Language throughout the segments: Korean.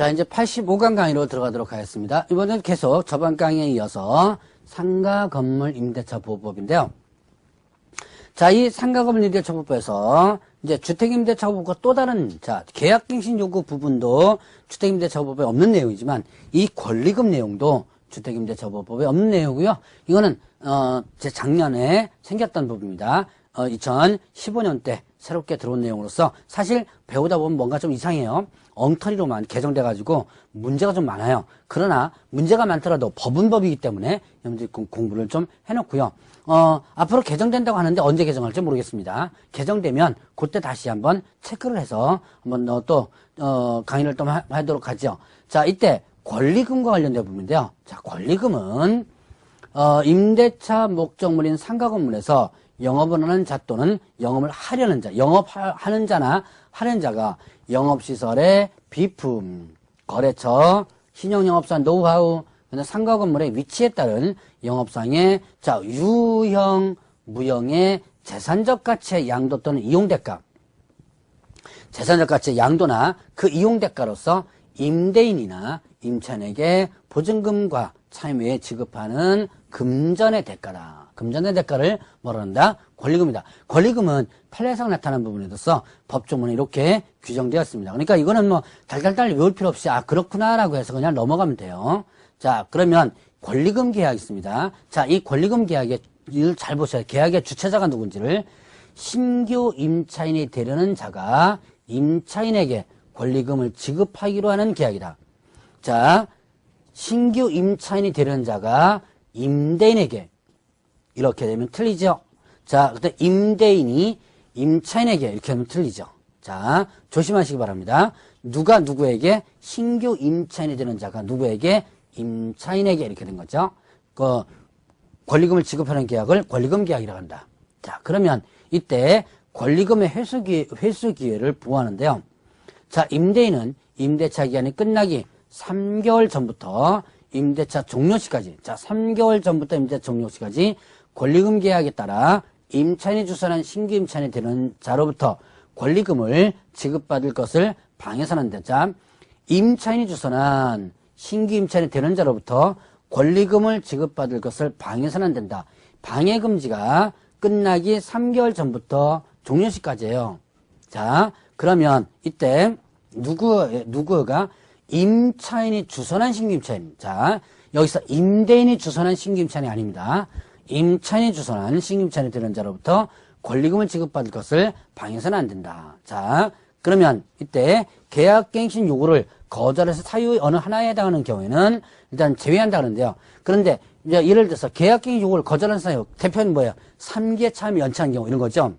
자, 이제 85강 강의로 들어가도록 하겠습니다. 이번엔 계속 저번 강의에 이어서 상가 건물 임대차 보호법인데요. 자, 이 상가 건물 임대차 보호법에서 이제 주택임대차 보호법과 또 다른, 자, 계약갱신 요구 부분도 주택임대차 보호법에 없는 내용이지만 이 권리금 내용도 주택임대차 보호법에 없는 내용이고요. 이거는, 제 작년에 생겼던 부분입니다. 2015년 때 새롭게 들어온 내용으로서 사실 배우다 보면 뭔가 좀 이상해요. 엉터리로만 개정돼가지고 문제가 좀 많아요. 그러나 문제가 많더라도 법은 법이기 때문에 여러분들이 공부를 좀 해놓고요. 앞으로 개정된다고 하는데 언제 개정할지 모르겠습니다. 개정되면 그때 다시 한번 체크를 해서 한번 또 강의를 또 하도록 하죠. 자, 이때 권리금과 관련된 부분인데요. 자, 권리금은 임대차 목적물인 상가 건물에서 영업을 하는 자 또는 영업을 하려는 자, 영업하는 자나 하려는 자가 영업시설의 비품, 거래처, 신용영업사 노하우, 상가 건물의 위치에 따른 영업상의 자 유형, 무형의 재산적 가치의 양도 또는 이용대가, 재산적 가치의 양도나 그 이용대가로서 임대인이나 임차인에게 보증금과 차임외에 지급하는 금전의 대가다. 금전의 대가를 뭐라 한다? 권리금이다. 권리금은 판례상 나타난 부분에 있어서 법조문에 이렇게 규정되었습니다. 그러니까 이거는 뭐 달달달 외울 필요 없이 그렇구나라고 해서 그냥 넘어가면 돼요. 자, 그러면 권리금 계약이 있습니다. 자, 이 권리금 계약의 잘 보셔야 계약의 주체자가 누군지를 신규 임차인이 되려는 자가 임차인에게 권리금을 지급하기로 하는 계약이다. 자, 신규 임차인이 되려는 자가 임대인에게 이렇게 되면 틀리죠. 자, 그때 임대인이 임차인에게 이렇게 하면 틀리죠. 자, 조심하시기 바랍니다. 누가 누구에게 신규 임차인이 되는 자가 누구에게 임차인에게 이렇게 된 거죠. 그 권리금을 지급하는 계약을 권리금 계약이라고 한다. 자, 그러면 이때 권리금의 회수 기회를 부여하는데요. 자, 임대인은 임대차 기간이 끝나기 3개월 전부터 임대차 종료시까지, 자, 3개월 전부터 임대차 종료시까지 권리금 계약에 따라 임차인이 주선한 신규 임차인이 되는 자로부터 권리금을 지급받을 것을 방해서는 한다. 자, 임차인이 주선한 신규 임차인이 되는 자로부터 권리금을 지급받을 것을 방해서는 안 된다. 방해금지가 끝나기 3개월 전부터 종료시까지예요. 자, 그러면 이때 누구가 임차인이 주선한 신규 임차인. 자, 여기서 임대인이 주선한 신규 임차인이 아닙니다. 임차인이 주선한 신규 임차인이 되는 자로부터 권리금을 지급받을 것을 방해서는 안 된다. 자, 그러면 이때 계약갱신 요구를 거절해서 사유의 어느 하나에 해당하는 경우에는 일단 제외한다는데요. 그런데 이제 예를 들어서 계약갱신 요구를 거절한 사유, 대표는 뭐예요? 3개 차임을 연체한 경우 이런 거죠.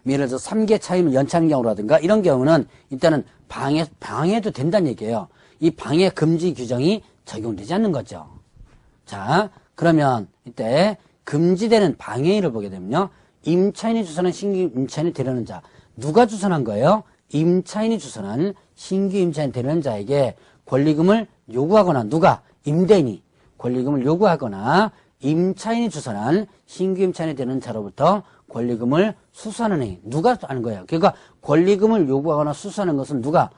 예를 들어서 3개 차임을 연체하는 경우라든가 이런 경우는 일단은 방해도 된다는 얘기예요. 이 방해 금지 규정이 적용되지 않는 거죠. 자, 그러면 이때 금지되는 방해인을 보게 되면요. 임차인이 주선한 신규 임차인이 되려는 자. 누가 주선한 거예요? 임차인이 주선한 신규 임차인이 되려는 자에게 권리금을 요구하거나 누가? 임대인이 권리금을 요구하거나 임차인이 주선한 신규 임차인이 되는 자로부터 권리금을 수수하는 행위. 누가 하는 거예요? 그러니까 권리금을 요구하거나 수수하는 것은 누가?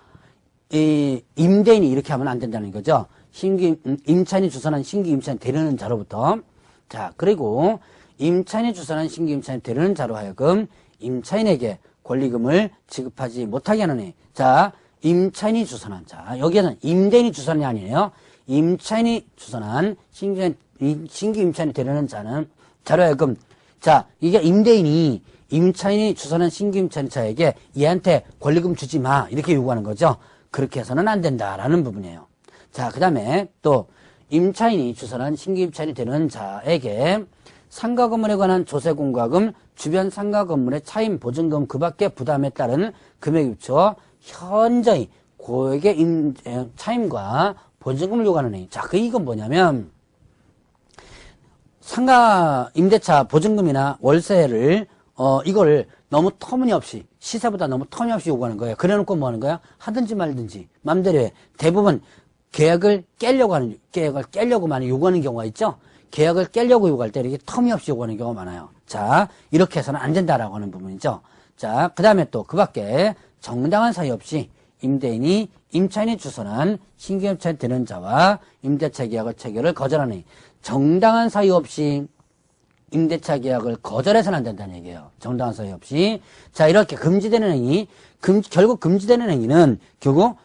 임대인이 이렇게 하면 안 된다는 거죠. 임차인이 주선한 신규 임차인이 되려는 자로부터. 자, 그리고 임차인이 주선한 신규 임차인이 되려는 자로 하여금 임차인에게 권리금을 지급하지 못하게 하는 해. 자, 임차인이 주선한 자. 여기에는 임대인이 주선이 아니에요. 임차인이 주선한 신규 임차인이 되려는 자는 자로 하여금 자, 이게 임차인이 주선한 신규 임차인 자에게 얘한테 권리금 주지 마. 이렇게 요구하는 거죠. 그렇게 해서는 안 된다라는 부분이에요. 자, 그 다음에 또 임차인이 주선한 신규 임차인이 되는 자에게 상가 건물에 관한 조세 공과금, 주변 상가 건물의 차임 보증금 그 밖에 부담에 따른 금액에 비추어 현저히 고액의 차임과 보증금을 요구하는 행위. 자, 이건 뭐냐면 상가 임대차 보증금이나 월세를 이걸 너무 터무니없이 시세보다 너무 터무니없이 요구하는 거예요. 그래놓고 뭐 하는 거야? 하든지 말든지 맘대로 해. 대부분 계약을 깨려고 많이 요구하는 경우가 있죠. 계약을 깨려고 요구할 때 이렇게 터무니없이 요구하는 경우가 많아요. 자, 이렇게 해서는 안 된다라고 하는 부분이죠. 자, 그 다음에 또 그 밖에 정당한 사유 없이 임대인이 임차인이 주선한 신규 임차인 되는 자와 임대차 계약을 체결을 거절하니 정당한 사유 없이 임대차 계약을 거절해서는 안 된다는 얘기예요. 정당한 사유 없이. 자, 이렇게 금지되는 행위, 결국 금지되는 행위는 결국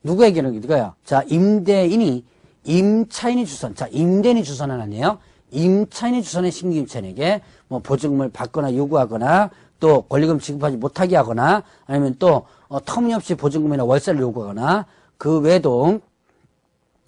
누구에게는 이거야. 자, 임대인이 임차인이 주선, 자, 임대인이 주선은 아니에요. 임차인이 주선의 신규 임차인에게 뭐 보증금을 받거나 요구하거나 또 권리금 지급하지 못하게 하거나 아니면 또 터무니없이 보증금이나 월세를 요구하거나 그 외에도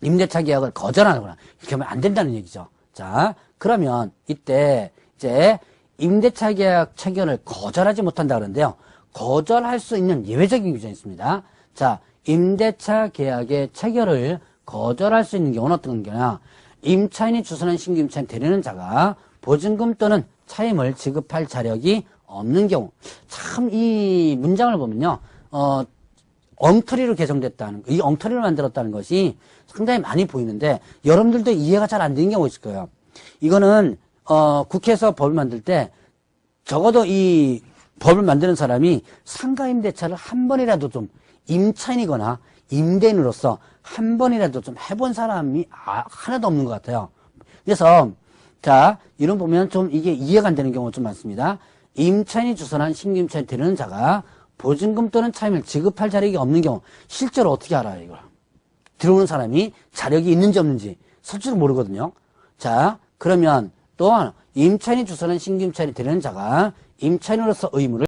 임대차 계약을 거절하거나 이렇게 하면 안 된다는 얘기죠. 자, 그러면 이때 이제 임대차 계약 체결을 거절하지 못한다 그러는데요. 거절할 수 있는 예외적인 규정이 있습니다. 자, 임대차 계약의 체결을 거절할 수 있는 경우는 어떤 경우냐? 임차인이 주선한 신규 임차인 되려는 자가 보증금 또는 차임을 지급할 자력이 없는 경우. 참 이 문장을 보면요. 엉터리로 개정됐다는 거, 이 엉터리로 만들었다는 것이 상당히 많이 보이는데 여러분들도 이해가 잘 안 되는 경우가 있을 거예요. 이거는 국회에서 법을 만들 때 적어도 이 법을 만드는 사람이 상가임대차를 한 번이라도 좀 임차인이거나 임대인으로서 한 번이라도 좀 해본 사람이 하나도 없는 것 같아요. 그래서 자, 이런 보면 좀 이게 이해가 안 되는 경우가 좀 많습니다. 임차인이 주선한 신규 임차인 되려는 자가 보증금 또는 차임을 지급할 자력이 없는 경우 실제로 어떻게 알아요, 이걸? 들어오는 사람이 자력이 있는지 없는지 실제로 모르거든요. 자, 그러면 또 임차인이 주선한 신규 임차인이 되려는 자가 임차인으로서 의무를